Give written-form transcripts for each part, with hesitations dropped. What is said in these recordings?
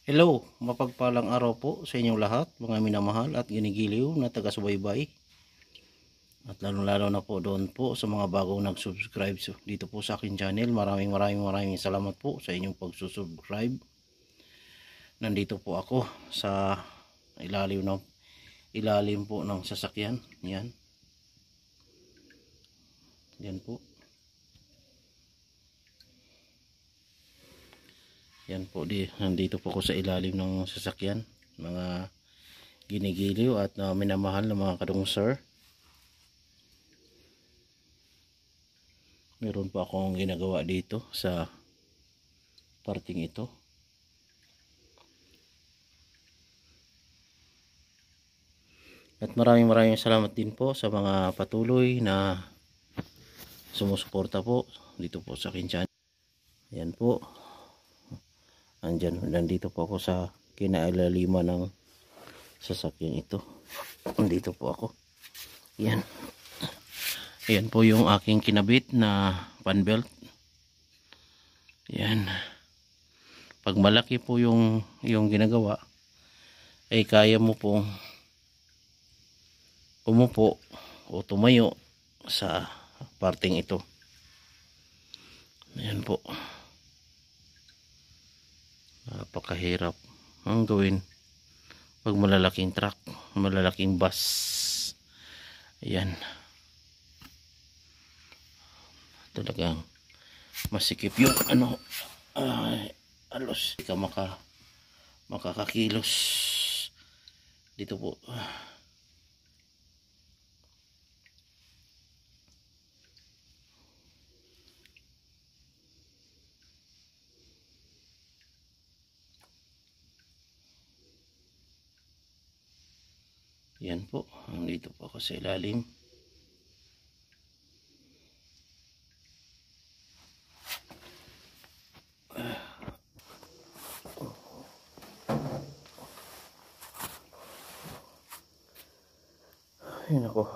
Hello, mapagpalang araw po sa inyong lahat, mga minamahal at ginigiliw na taga-subaybay. At lalo-lalo na po doon po sa mga bagong nag-subscribe dito po sa akin channel. Maraming salamat po sa inyong pagsusubscribe. Nandito po ako sa ilalim po ng sasakyan. Yan. Yan po. Yan po, nandito po ako sa ilalim ng sasakyan, mga ginigiliw at minamahal na mga kadungsir. Meron pa akong ginagawa dito sa parting ito. At maraming salamat din po sa mga patuloy na sumusuporta po dito po sa akin channel. Yan po. Nandito po ako sa kinaalaliman ng sasakyan ito. Nandito po ako. Yan. Yan po yung aking kinabit na fan belt. Yan. Pag malaki po yung ginagawa, ay kaya mo pong umupo o tumayo sa parting ito. Yan po. Napakahirap ang gawin pag malalaking truck, malalaking bus. Ayan. Talagang masikip yung alos. Hindi ka makakakilos dito po. Yan po, dito po ako sa ilalim. Ayun ako.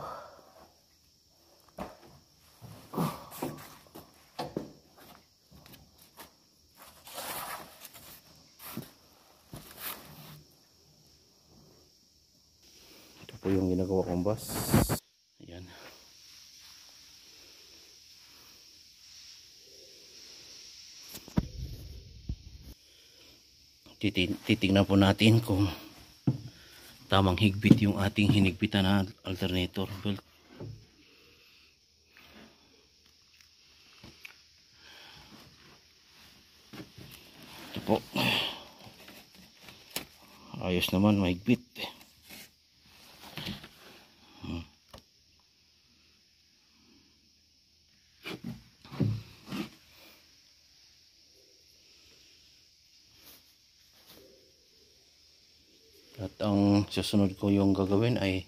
Po yung ginagawa kong bus. Ayan. Titingnan po natin kung tamang higpit yung ating hinigpitan na alternator belt. Ito po. Ayos naman, mahigpit. At ang susunod ko yung gagawin ay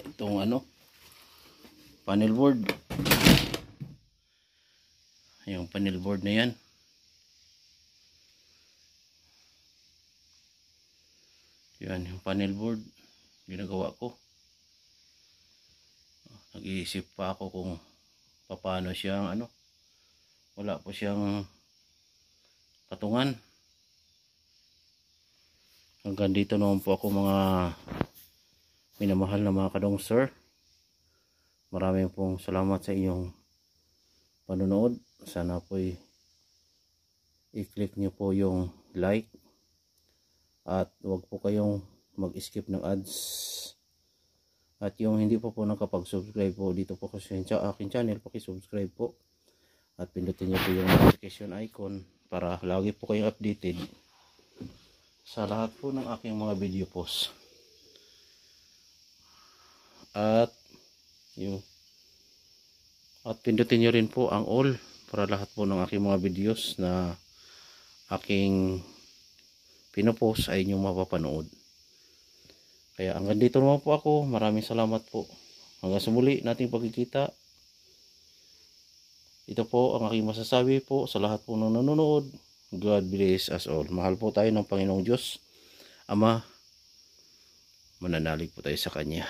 itong panel board. Yung panel board na yan. Yan yung panel board. Ginagawa ko. Nag-iisip pa ako kung paano siyang wala po siyang patungan. Hanggang dito naman po ako, mga minamahal na mga kadungsir. Maraming pong salamat sa inyong panonood. Sana po i-click nyo po yung like. At huwag po kayong mag-skip ng ads. At yung hindi po nakapag-subscribe po dito po sa akin channel, paki-subscribe po. At pindutin nyo po yung notification icon para lagi po kayong updated sa lahat po ng aking mga video post. At pindutin nyo rin po ang all para lahat po ng aking mga videos na aking pinopost ay inyong mapapanood. Kaya hanggang dito naman po ako. Maraming salamat po. Hanggang sa muli nating pagkikita. Ito po ang aking masasabi po sa lahat po ng nanonood. God bless us all. Mahal po tayo ng Panginoong Diyos Ama. Mananalig po tayo sa Kanya.